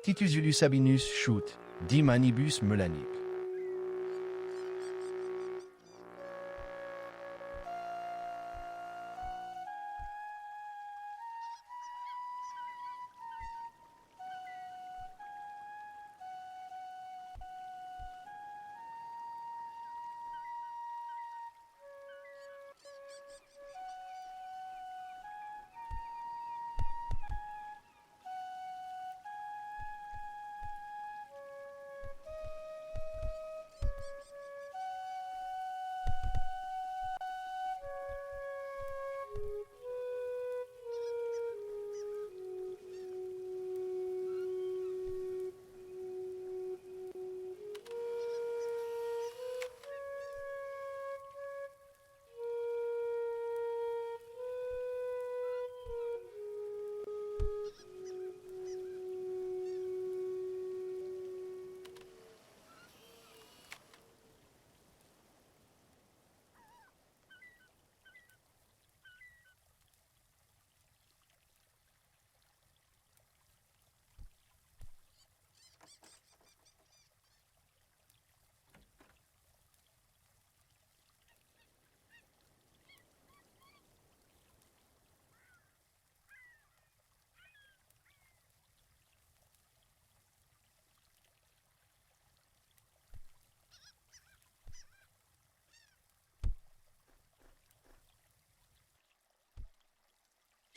Titus Julius Sabinus shoot, de manibus melanippe.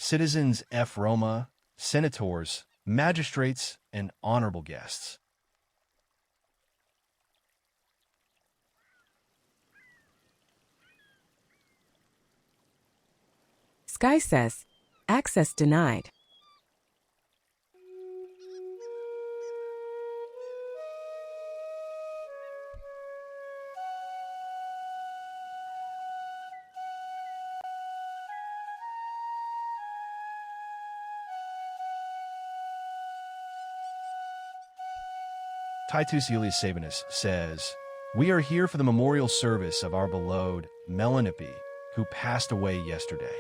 Citizens F. Roma, senators, magistrates, and honorable guests. Sky says, access denied. Titus Julius Sabinus says, "We are here for the memorial service of our beloved Melanippe, who passed away yesterday."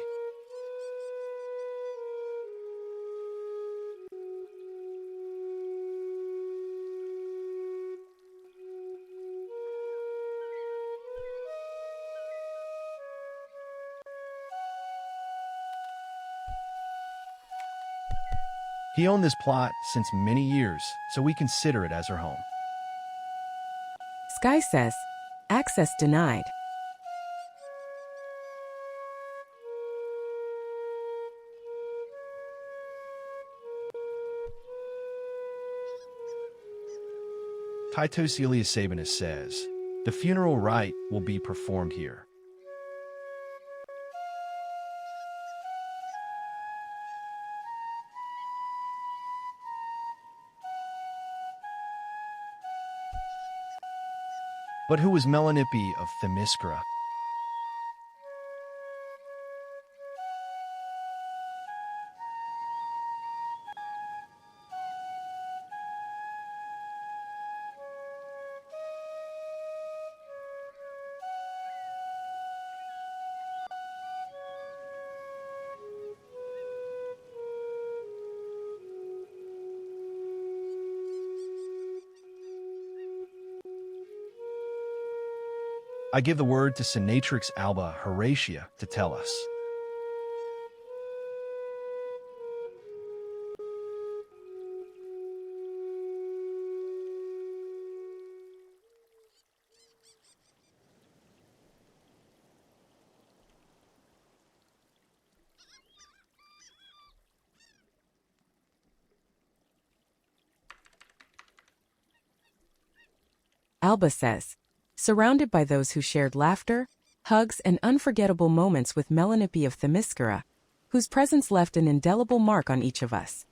He owned this plot since many years, so we consider it as our home. Sky says, access denied. Titus Julius Sabinus says, "The funeral rite will be performed here." But who was Melanippe of Themiscyra? I give the word to Senatrix Alba Horatia to tell us. Alba says, surrounded by those who shared laughter, hugs, and unforgettable moments with Melanippe of Themiscyra, whose presence left an indelible mark on each of us.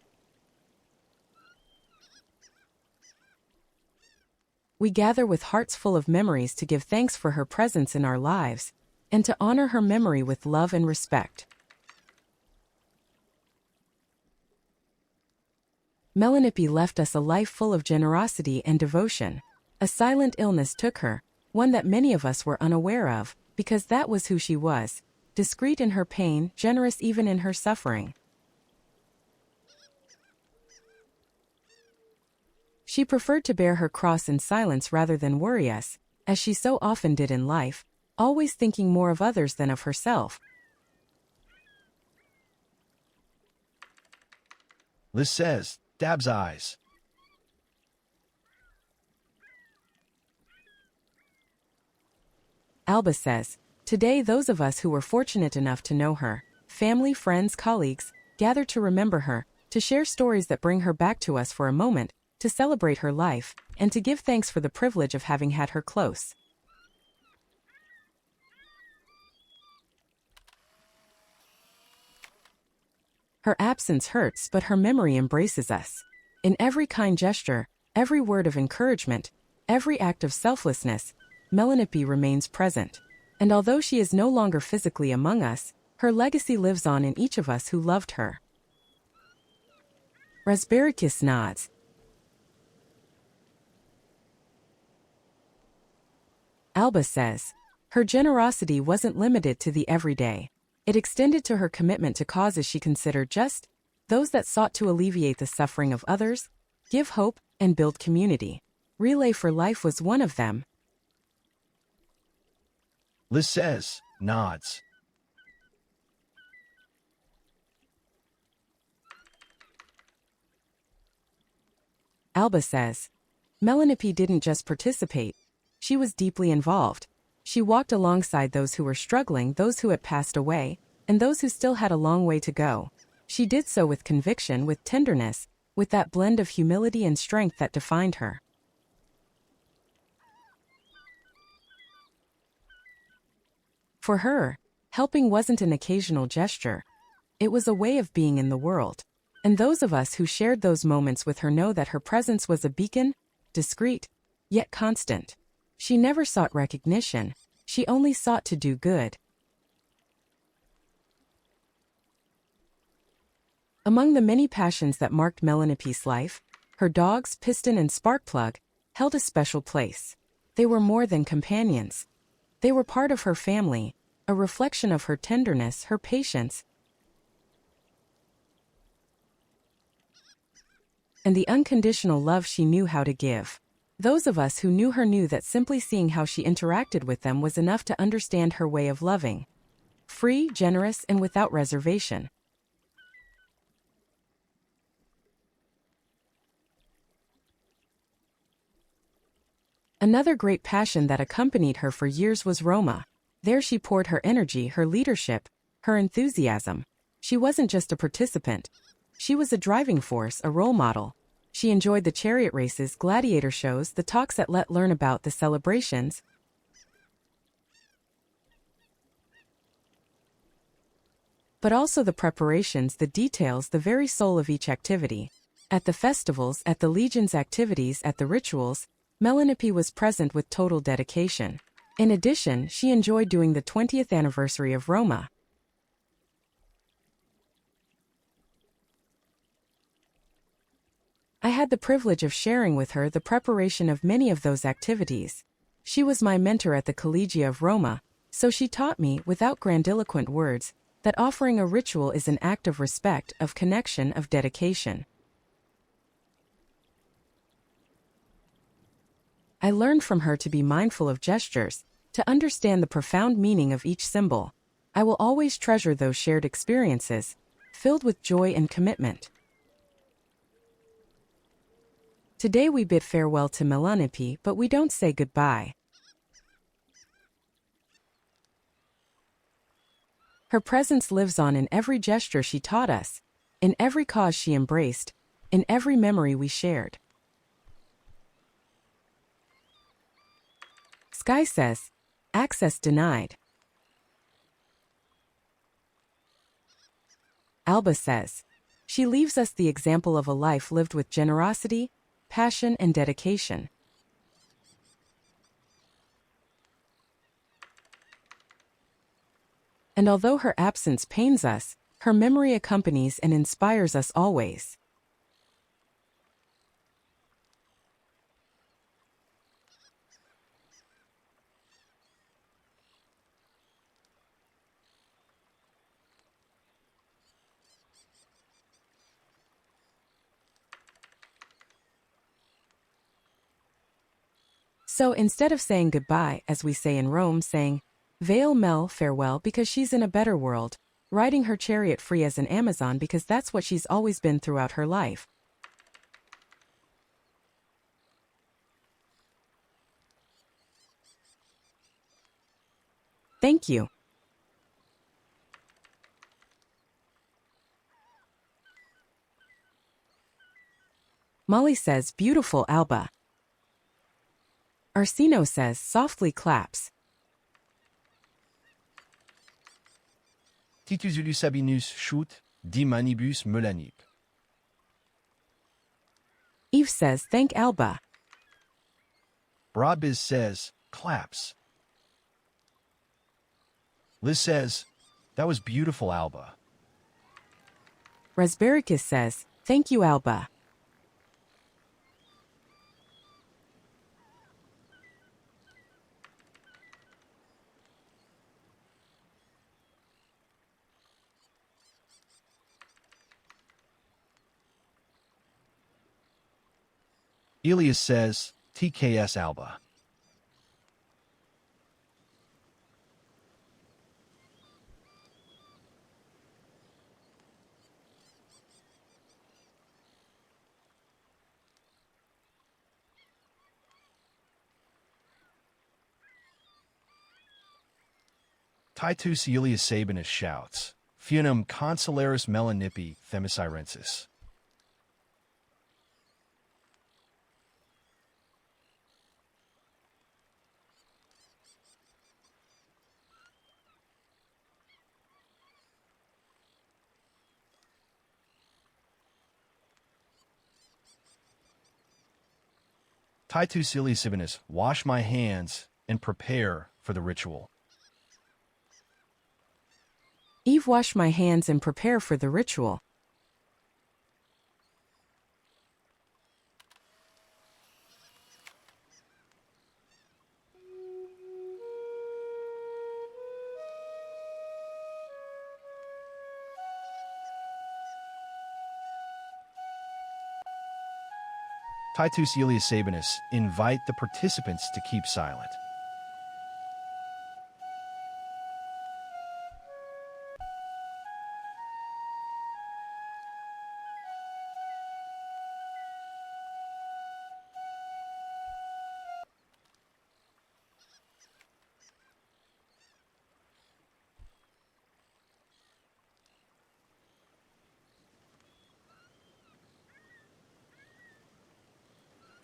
We gather with hearts full of memories to give thanks for her presence in our lives, and to honor her memory with love and respect. Melanippe left us a life full of generosity and devotion. A silent illness took her, one that many of us were unaware of, because that was who she was, discreet in her pain, generous even in her suffering. She preferred to bear her cross in silence rather than worry us, as she so often did in life, always thinking more of others than of herself. Liz says, dabs eyes. Alba says, today those of us who were fortunate enough to know her, family, friends, colleagues, gather to remember her, to share stories that bring her back to us for a moment, to celebrate her life, and to give thanks for the privilege of having had her close. Her absence hurts, but her memory embraces us. In every kind gesture, every word of encouragement, every act of selflessness, Melanippe remains present. And although she is no longer physically among us, her legacy lives on in each of us who loved her. Rasbericus nods. Alba says, her generosity wasn't limited to the everyday. It extended to her commitment to causes she considered just, those that sought to alleviate the suffering of others, give hope, and build community. Relay for Life was one of them. Liz says, nods. Alba says, Melanippe didn't just participate. She was deeply involved. She walked alongside those who were struggling, those who had passed away, and those who still had a long way to go. She did so with conviction, with tenderness, with that blend of humility and strength that defined her. For her, helping wasn't an occasional gesture. It was a way of being in the world. And those of us who shared those moments with her know that her presence was a beacon, discreet, yet constant. She never sought recognition. She only sought to do good. Among the many passions that marked Melanippe's life, her dogs, Piston and Sparkplug, held a special place. They were more than companions. They were part of her family, a reflection of her tenderness, her patience, and the unconditional love she knew how to give. Those of us who knew her knew that simply seeing how she interacted with them was enough to understand her way of loving. Free, generous, and without reservation. Another great passion that accompanied her for years was Roma. There she poured her energy, her leadership, her enthusiasm. She wasn't just a participant. She was a driving force, a role model. She enjoyed the chariot races, gladiator shows, the talks that let learn about the celebrations. But also the preparations, the details, the very soul of each activity. At the festivals, at the Legion's activities, at the rituals, Melanippe was present with total dedication. In addition, she enjoyed doing the 20th anniversary of Roma. I had the privilege of sharing with her the preparation of many of those activities. She was my mentor at the Collegia of Roma, so she taught me, without grandiloquent words, that offering a ritual is an act of respect, of connection, of dedication. I learned from her to be mindful of gestures, to understand the profound meaning of each symbol. I will always treasure those shared experiences, filled with joy and commitment. Today we bid farewell to Melanippe, but we don't say goodbye. Her presence lives on in every gesture she taught us, in every cause she embraced, in every memory we shared. Sky says, access denied. Alba says, she leaves us the example of a life lived with generosity, passion, and dedication. And although her absence pains us, her memory accompanies and inspires us always. So instead of saying goodbye, as we say in Rome, saying, Veil Mel farewell because she's in a better world, riding her chariot free as an Amazon because that's what she's always been throughout her life. Thank you. Molly says, beautiful Alba. Arsino says, softly claps. Titus Iulius Sabinus shoot di manibus melanippe. Eve says, thank Alba. Broadbiz says, claps. Liz says, that was beautiful, Alba. Rasbericus says, thank you, Alba. Elias says, TKS Alba. Titus Elias Sabinus shouts, Funum consularis Melanippe of Themiscyra. Titus Elias Sabinus, wash my hands and prepare for the ritual. Eve, wash my hands and prepare for the ritual. Titus Elias Sabinus, invite the participants to keep silent.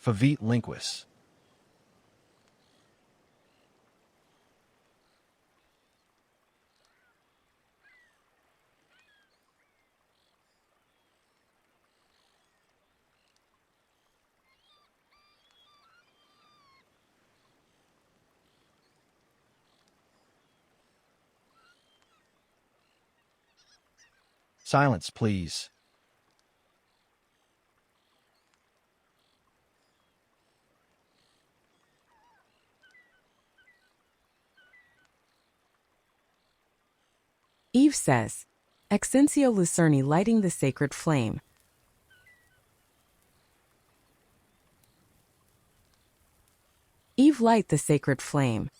Favit linguis. Silence, please. Eve says, Exensio Lucerni, lighting the sacred flame. Eve, light the sacred flame.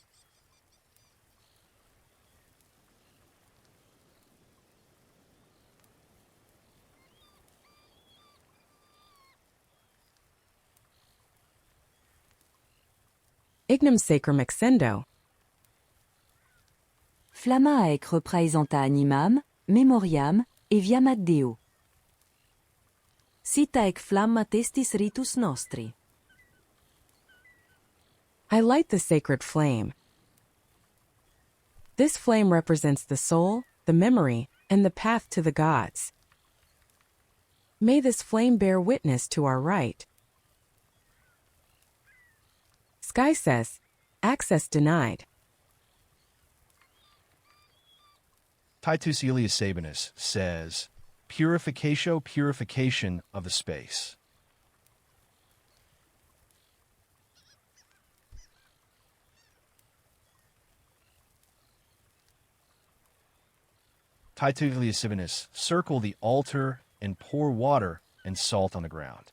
Ignum sacrum exendo. Flamma ec repraesenta animam, memoriam, eviamat Deo. Sita ec flamma testis ritus nostri. I light the sacred flame. This flame represents the soul, the memory, and the path to the gods. May this flame bear witness to our right. Sky says, access denied. Titus Elias Sabinus says, purification of the space. Titus Elias Sabinus, circle the altar and pour water and salt on the ground.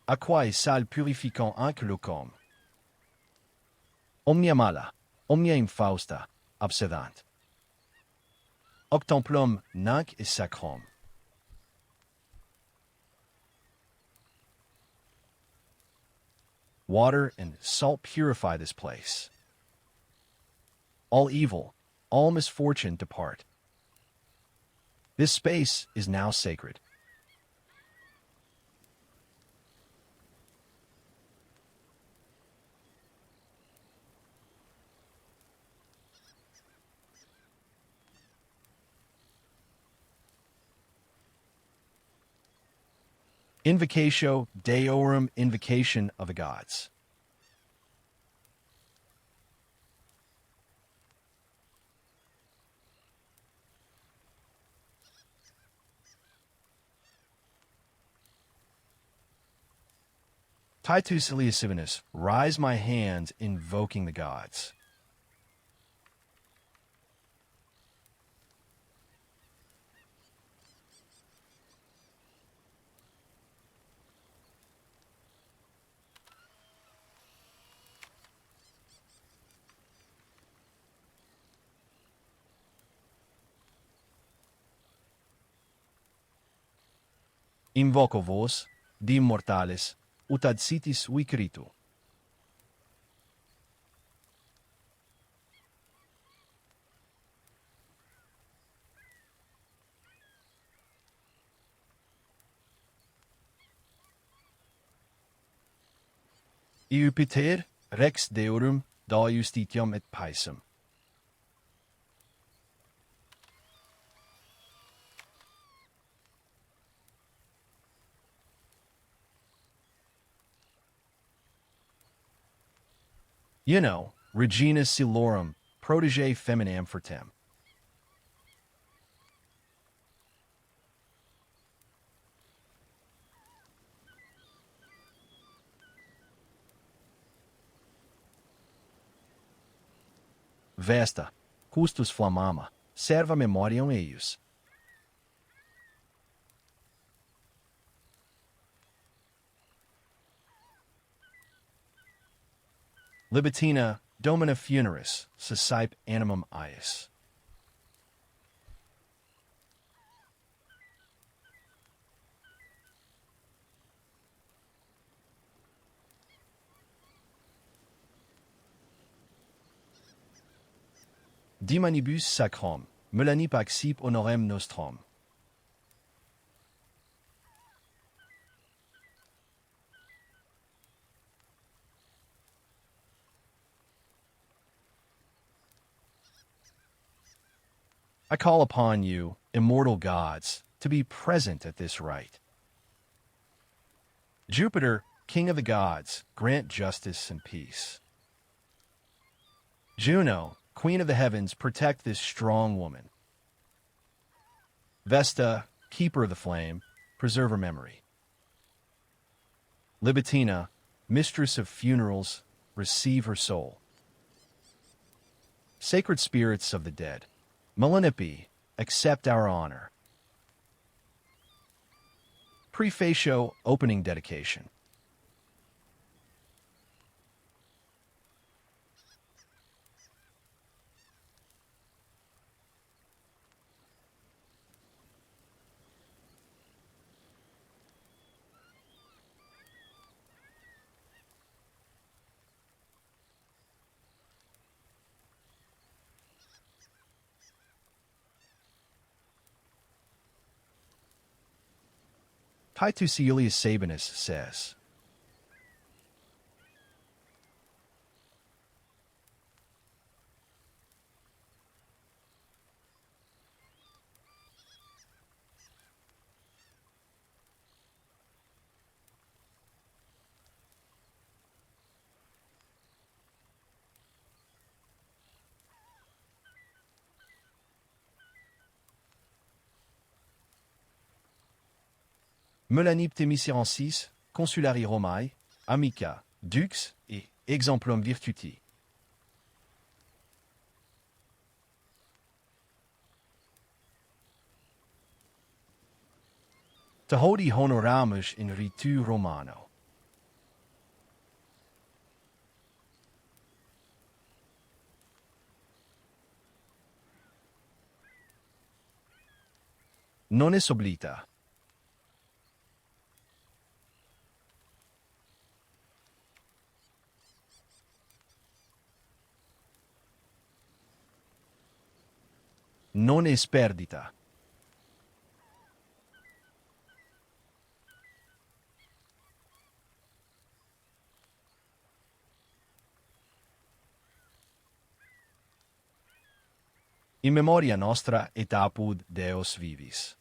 aquae sal purificant anche locum. Omnia mala, omnia infausta, obsedant. Octemplum nunc is sacrum. Water and salt purify this place. All evil, all misfortune depart. This space is now sacred. Invocatio Deorum, invocation of the gods. Titus Eliasivinus, rise my hands, invoking the gods. Invoco vos, dim mortalis, ut ad sitis viceritu. Iupiter, rex deorum, da justitiam et paisum. You know, Regina Silorum, protege feminam fortem. Vesta, custus flammama, serva memoriam eius. Libitina, domina funeris, sesipe animum ius. Dimanibus sacrum, melanippe accip honorem nostrum. I call upon you, immortal gods, to be present at this rite. Jupiter, king of the gods, grant justice and peace. Juno, queen of the heavens, protect this strong woman. Vesta, keeper of the flame, preserve her memory. Libitina, mistress of funerals, receive her soul. Sacred spirits of the dead, Melanippe, accept our honor. Prefatio, opening dedication. Titus Eliasivinus says, Melanippe of Themiscyra, consulari Romae, amica, dux et exemplum virtuti. Te hodie honoramus in ritu Romano. Non es oblita. Non es perdita. In memoria nostra et apud Deus vivis.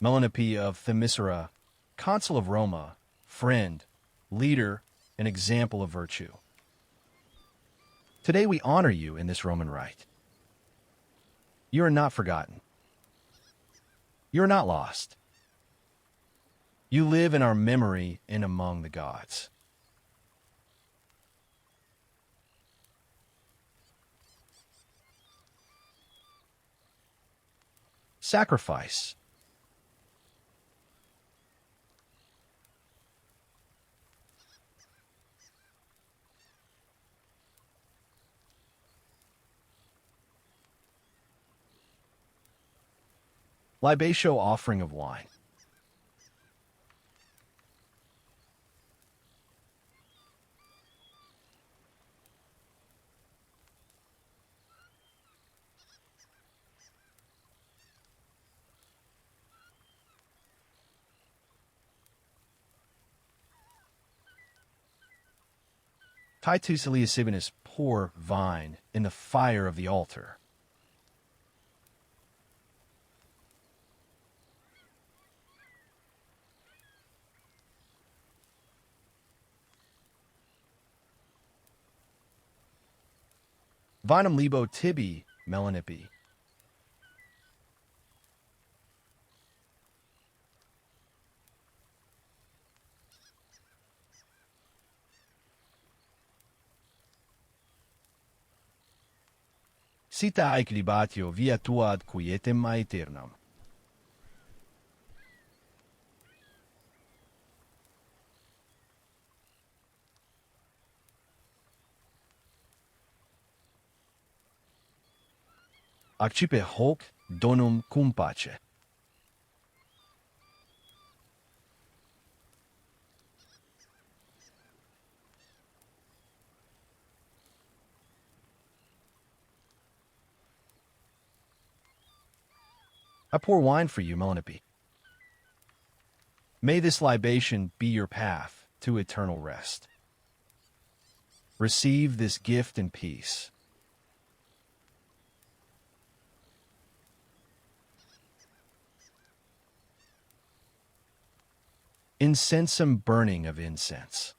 Melanippe of Themiscyra, consul of Roma, friend, leader, and example of virtue. Today we honor you in this Roman rite. You are not forgotten. You are not lost. You live in our memory and among the gods. Sacrifice. Libatio offering of wine. Titus Eliasivinus, pour vine in the fire of the altar. Vinum libo tibi, Melanippe. Sita equilibatio via tuad quietem aeternam. Accipe hoc donum cum pace. I pour wine for you, Melanippe. May this libation be your path to eternal rest. Receive this gift in peace. Incensum burning of incense.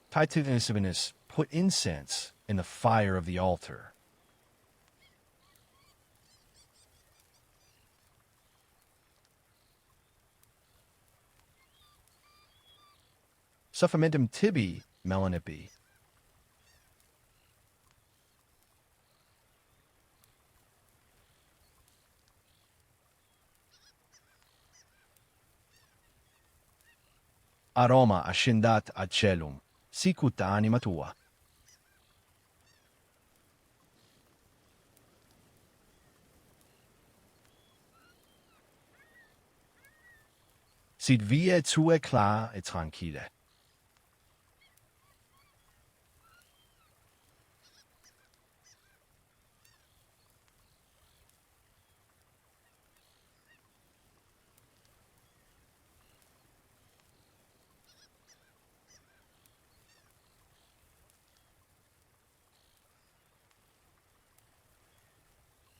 Titus Eliasivinus, put incense in the fire of the altar. Suffamentum tibi, Melanippe. Aroma ascendat ad celum, sicut anima tua. Sit via tue clar et tranquille.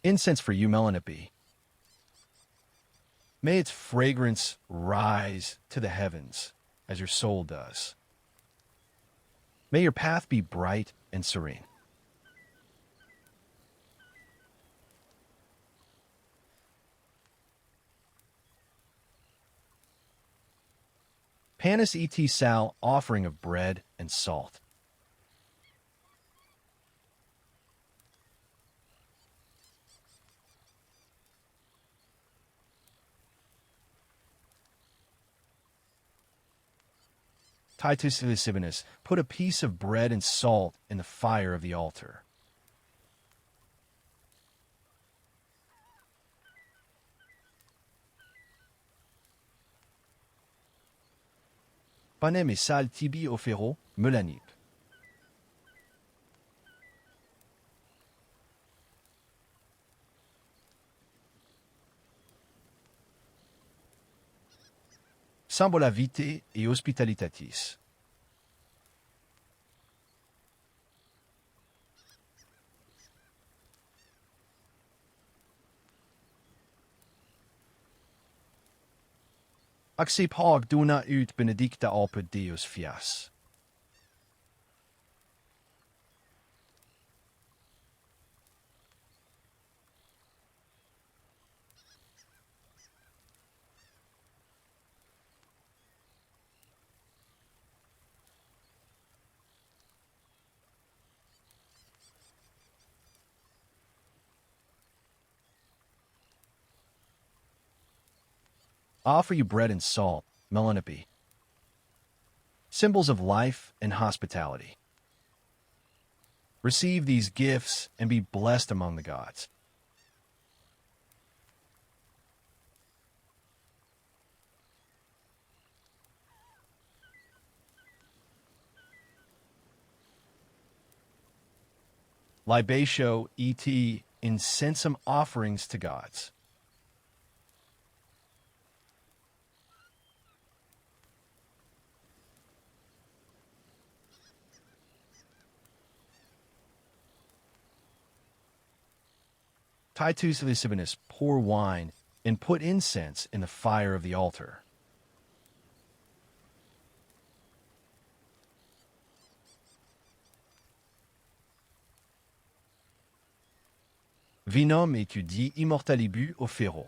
Incense for you, Melanippe. May its fragrance rise to the heavens as your soul does. May your path be bright and serene. Panis et sal, offering of bread and salt. Titus Lysivinus, put a piece of bread and salt in the fire of the altar. Panem et sal tibi ofero, melanippe. Sambola vitae et hospitalitatis. Accept hag dona ut benedicta alpet Deus fias. I offer you bread and salt, Melanippe, symbols of life and hospitality. Receive these gifts and be blessed among the gods. Libatio et incensum, offerings to gods. Titus Lysivinus, pour wine and put incense in the fire of the altar. Vinum etudi immortalibu ofero.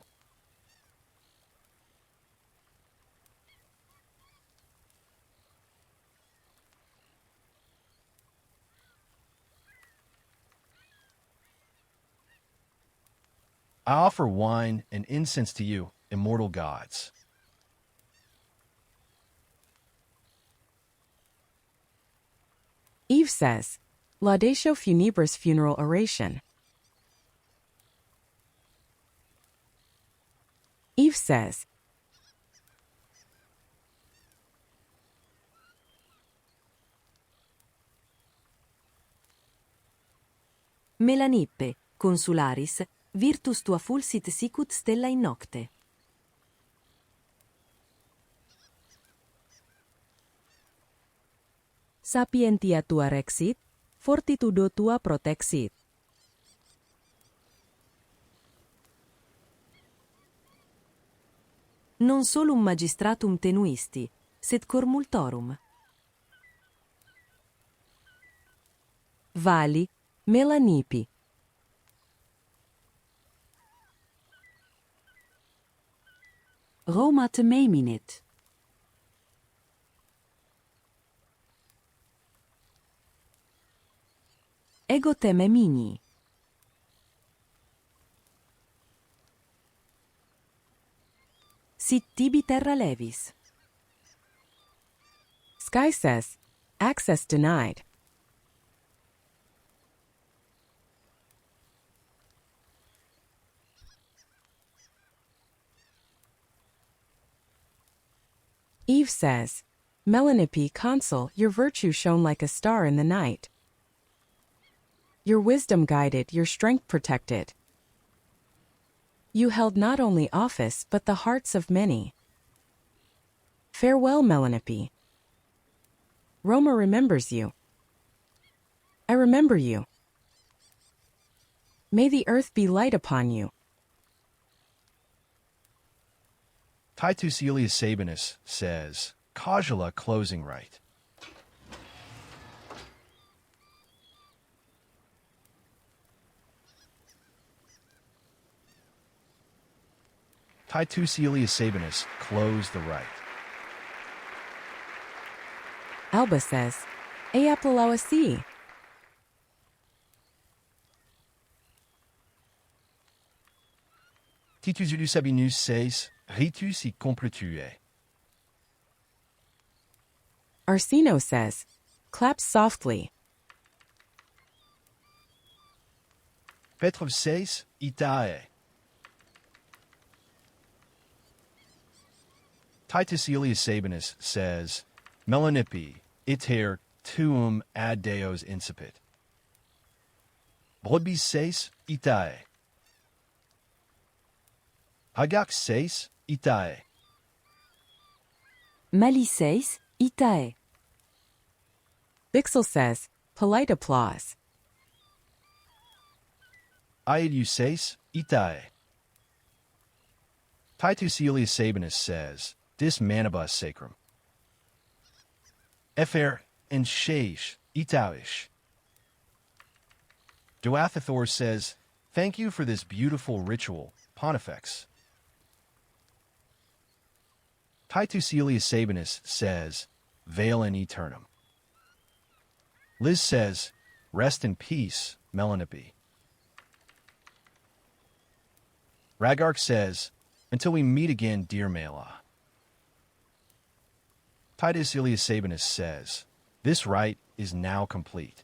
I offer wine and incense to you, immortal gods. Eve says, Laudatio Funebris funeral oration. Eve says, Melanippe, consularis, virtus tua fulsit sicut stella in nocte. Sapientia tua rexit, fortitudo tua protexit. Non solum magistratum tenuisti, sed cor multorum. Vali, Melanippe. Roma te meminit. Ego te memini. Sit tibi terra levis. Sky says, access denied. Eve says, Melanippe, consul, your virtue shone like a star in the night. Your wisdom guided, your strength protected. You held not only office but the hearts of many. Farewell, Melanippe. Roma remembers you. I remember you. May the earth be light upon you. Titus Elias Sabinus says, Causula closing right. Titus Elias Sabinus close the right. Alba says, Eapolawasi. Titus Elias Sabinus says, Ritus y completue. Arsino says, clap softly. Petrov says, Itae. Titus Elias Sabinus says, Melanippe iter tuum ad deos incipit. Brodbis says, Itae. Hagak says, Itae. Maliceis, itae. Bixel says, polite applause. Aedius says, Itae. Titus Elias Sabinus says, Dis manibus sacrum. Efer and sheish, Itaish. Duathathor says, Thank you for this beautiful ritual, Pontifex. Titus Elias Sabinus says, Veil in eternum. Liz says, Rest in peace, Melanippe. Ragark says, Until we meet again, dear Mela. Titus Elias Sabinus says, This rite is now complete.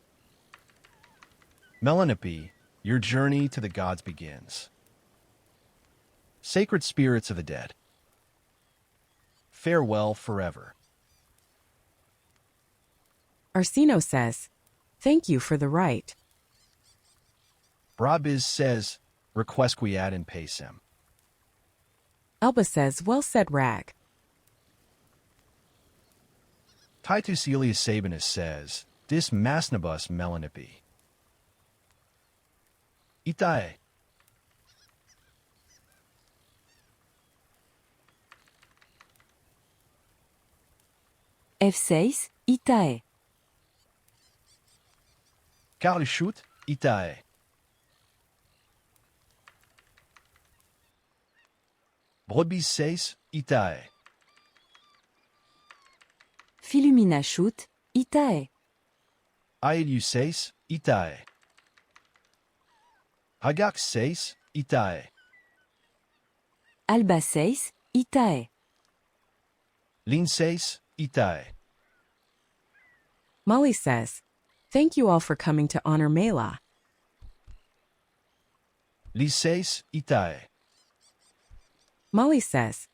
Melanippe, your journey to the gods begins. Sacred spirits of the dead, farewell forever. Arsino says, thank you for the right. Brabis says, Requesquiad in pacem. Alba says, well said, Rag. Titus Elias Sabinus says, Dis masnibus Melanippe. Itae. F6, itae. Carluchut, Itae. Brodbis says, Itae. Philumina chut, itae. Aelius says, Itae. Hagak says, Itae. Alba 6, itae. Lin says, Itae. Molly says, thank you all for coming to honor Mela. Lis says, Itae. Molly says,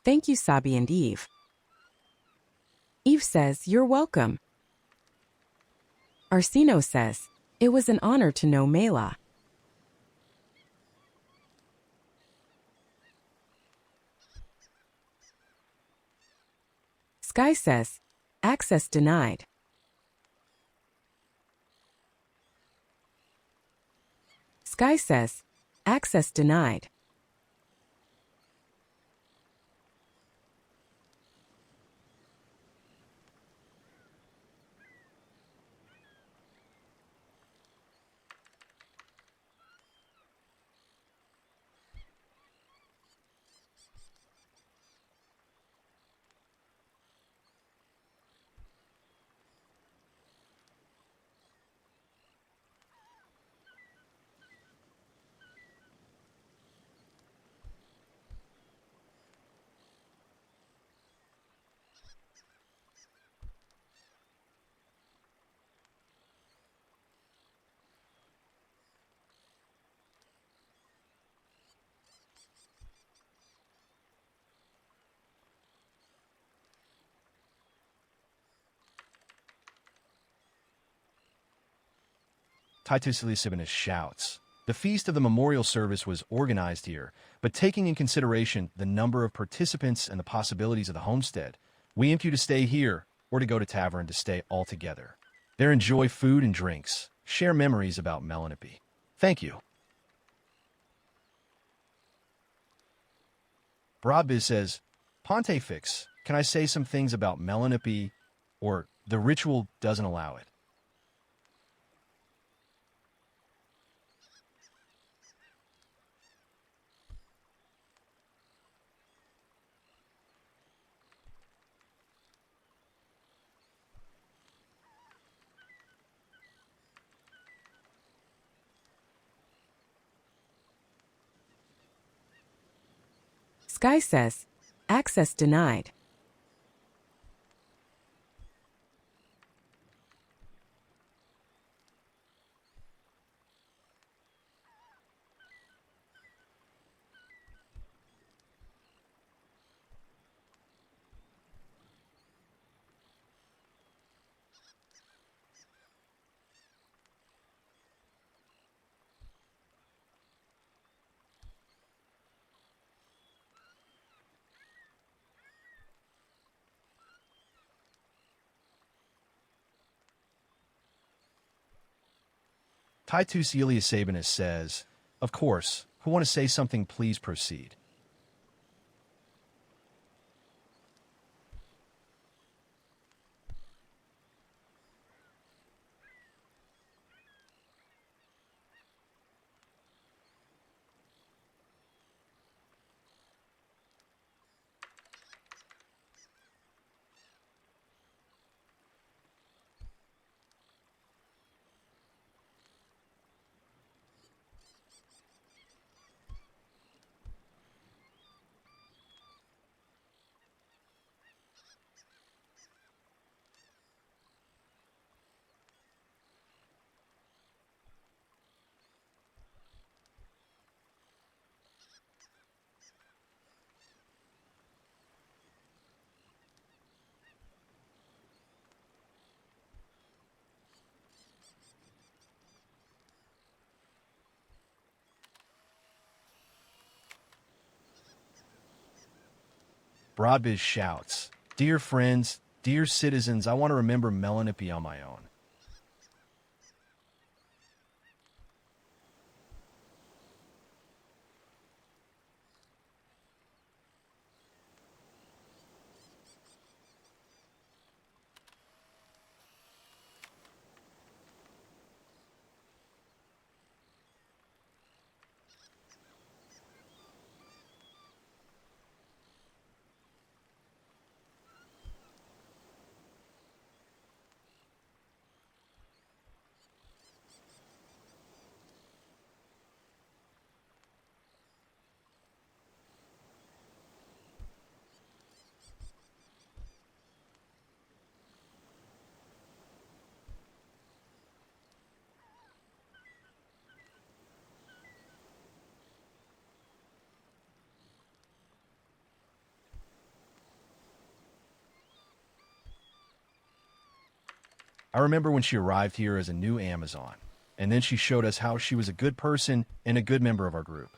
thank you, Sabi and Eve. Eve says, you're welcome. Arsino says, it was an honor to know Mela. Sky says, access denied. Sky says, access denied. Titus Elias Sabinus shouts, the feast of the memorial service was organized here, but taking in consideration the number of participants and the possibilities of the homestead, we imp you to stay here or to go to tavern to stay altogether. There enjoy food and drinks, share memories about Melanippe. Thank you. Broadbiz says, Pontifex, can I say some things about Melanippe, or the ritual doesn't allow it? Sky says, access denied. Titus Elias Sabanus says, of course, who want to say something, please proceed. Broadbiz shouts, dear friends, dear citizens, I want to remember Melanippe on my own. I remember when she arrived here as a new Amazon, and then she showed us how she was a good person and a good member of our group.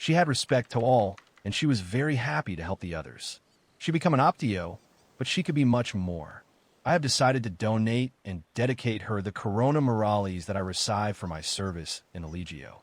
She had respect to all, and she was very happy to help the others. She became an optio, but she could be much more. I have decided to donate and dedicate her the corona morales that I receive for my service in Allegio.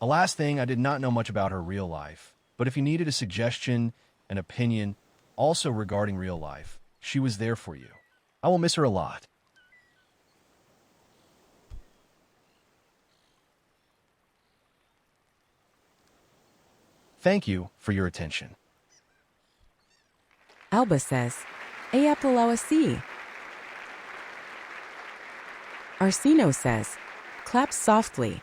A last thing, I did not know much about her real life, but if you needed a suggestion, an opinion, also regarding real life, she was there for you. I will miss her a lot. Thank you for your attention. Alba says, Eapulawasi. Arsino says, clap softly.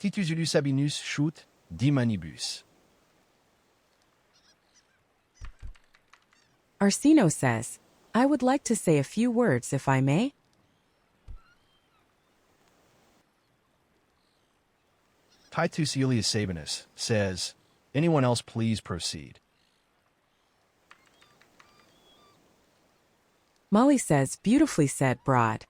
Titus Ulus Sabinus shoot di manibus. Arsino says, I would like to say a few words if I may. Titus Elius Sabinus says, anyone else please proceed. Molly says, beautifully said, Broad.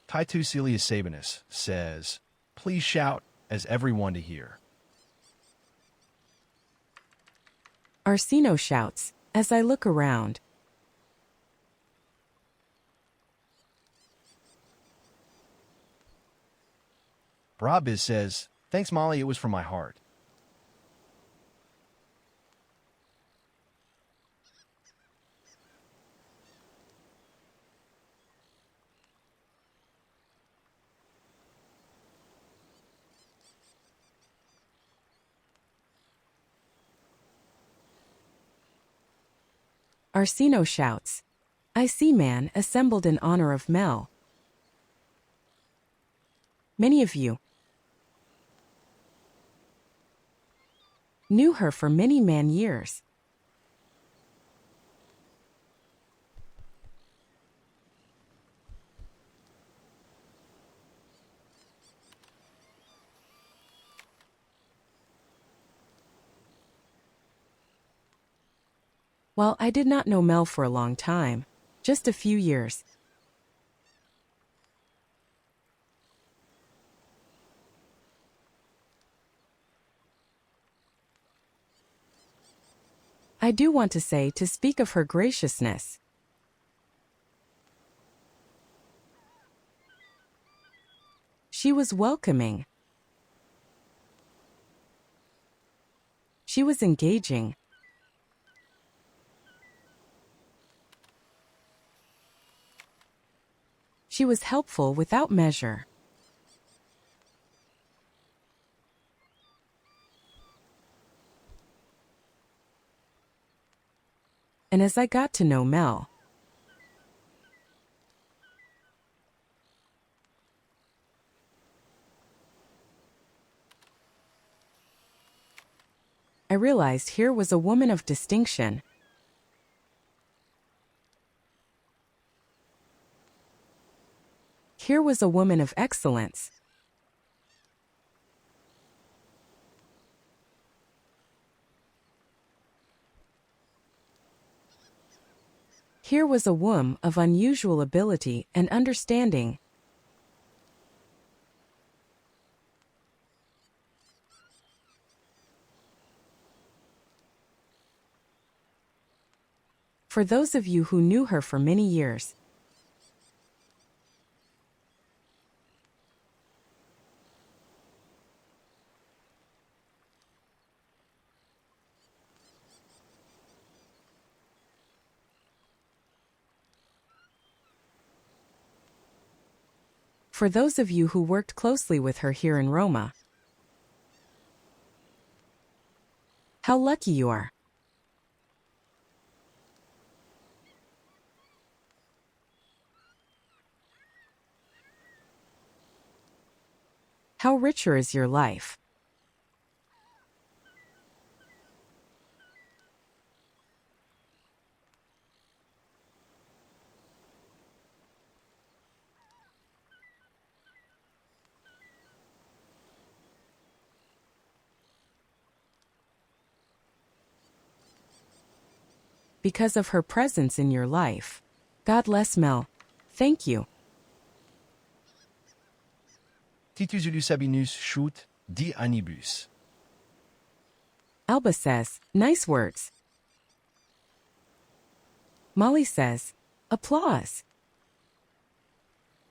Titus Elius Sabinus says, please shout as everyone to hear. Arsino shouts, as I look around. Brabbiz says, thanks Molly, it was from my heart. Arsino shouts, I see man assembled in honor of Mel. Many of you knew her for many man years. Well, I did not know Mel for a long time, just a few years. I do want to say to speak of her graciousness. She was welcoming. She was engaging. She was helpful without measure. And as I got to know Mel, I realized here was a woman of distinction. Here was a woman of excellence. Here was a womb of unusual ability and understanding. For those of you who knew her for many years, For those of you who worked closely with her here in Roma, how lucky you are. How richer is your life. Because of her presence in your life. God bless Mel. Thank you. Titus Julius Sabinus shoot di anibus. Alba says, nice words. Molly says, applause.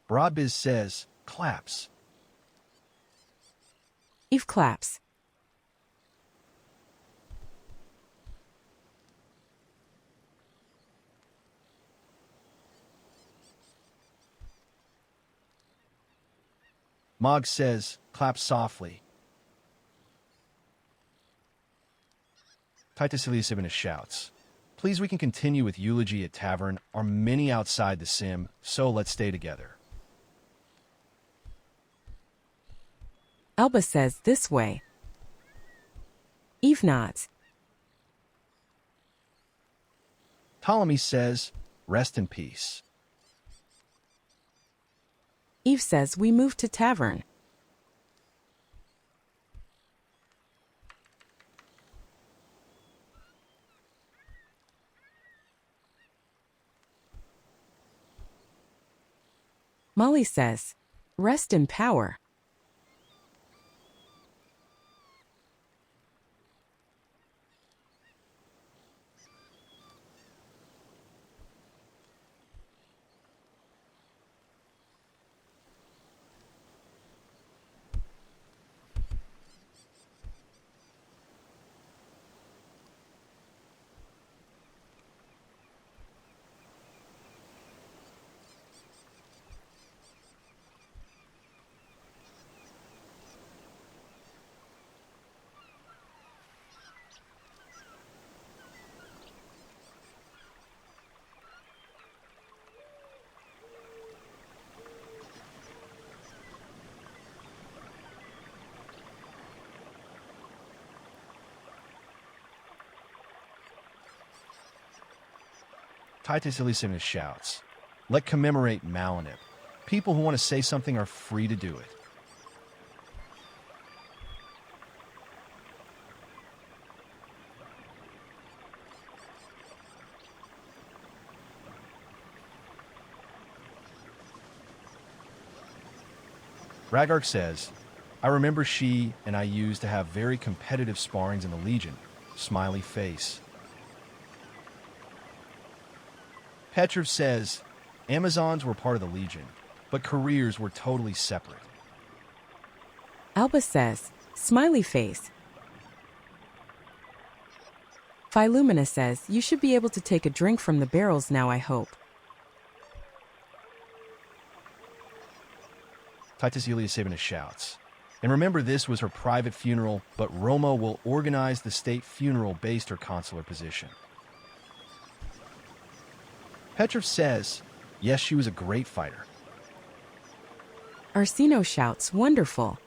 Broadbiz says, claps. Eve claps. Mog says, clap softly. Titus Julius Sabinus shouts, please, we can continue with eulogy at tavern. Are many outside the sim, so let's stay together. Alba says, this way. Eve nods. Ptolemy says, rest in peace. Eve says, we move to tavern. Molly says, rest in power. Titus Julius Sabinus shouts, let commemorate Melanippe. People who want to say something are free to do it. Ragark says, I remember she and I used to have very competitive sparrings in the Legion. Smiley face. Petrov says, Amazons were part of the Legion, but careers were totally separate. Alba says, smiley face. Philumina says, you should be able to take a drink from the barrels now, I hope. Titus Julius Sabinus shouts, and remember this was her private funeral, but Roma will organize the state funeral based her consular position. Petrov says, yes, she was a great fighter. Arsino shouts, wonderful.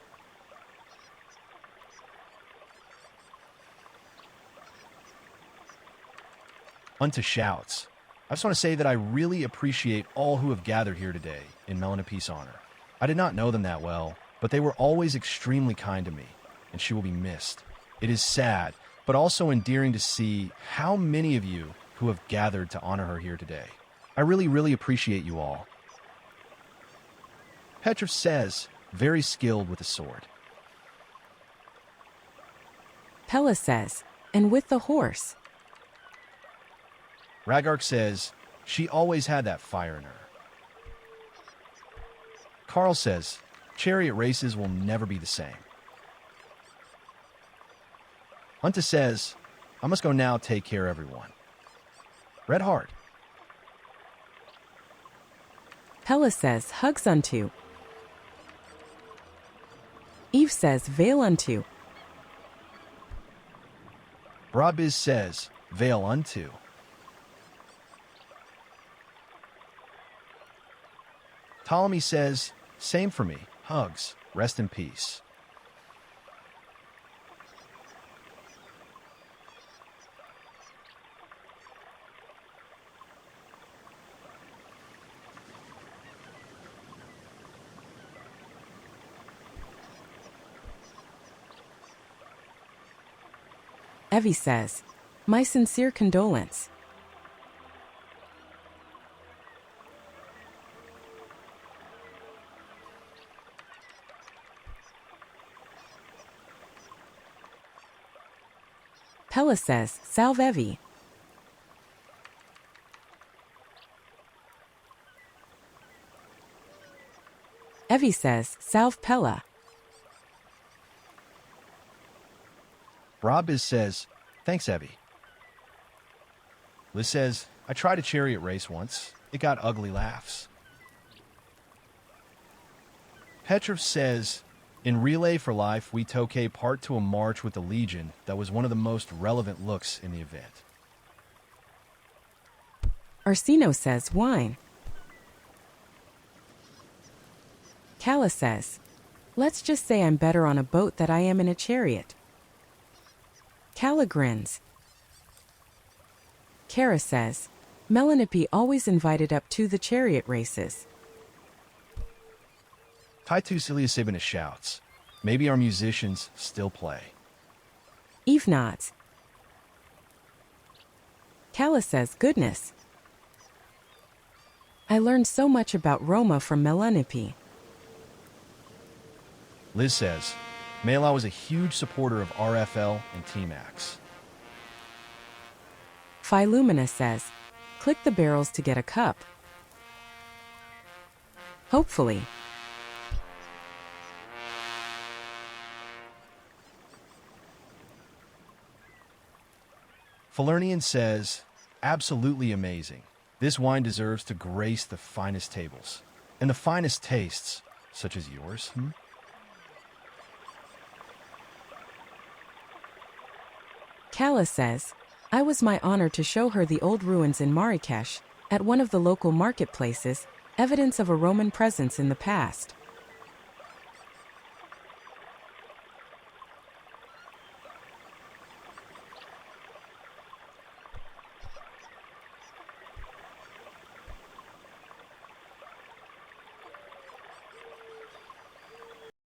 Unta shouts, I just want to say that I really appreciate all who have gathered here today in Melanippe's honor. I did not know them that well, but they were always extremely kind to me, and she will be missed. It is sad, but also endearing to see how many of you who have gathered to honor her here today. I really appreciate you all. Petrov says, very skilled with the sword. Pella says, and with the horse. Ragark says, she always had that fire in her. Carl says, chariot races will never be the same. Unta says, I must go now, take care everyone. Red Heart. Pella says, hugs unto. Eve says, veil unto. Brabis says, veil unto. Ptolemy says, same for me, hugs, rest in peace. Evie says, my sincere condolence. Pella says, salve Evie. Evie says, salve Pella. Brabis says, thanks, Evie. Liz says, I tried a chariot race once. It got ugly laughs. Petrov says, in Relay for Life, we took part to a march with the Legion that was one of the most relevant looks in the event. Arsino says, wine. Calla says, let's just say I'm better on a boat than I am in a chariot. Calla grins. Kara says, Melanippe always invited up to the chariot races. Titus Iliasibinus shouts, maybe our musicians still play. Eve nods. Calla says, goodness. I learned so much about Roma from Melanippe. Liz says, Mela was a huge supporter of RFL and T-Max. Philumina says, click the barrels to get a cup. Hopefully. Falernian says, absolutely amazing. This wine deserves to grace the finest tables. And the finest tastes, such as yours. Calla says, I was my honor to show her the old ruins in Marrakesh, at one of the local marketplaces, evidence of a Roman presence in the past.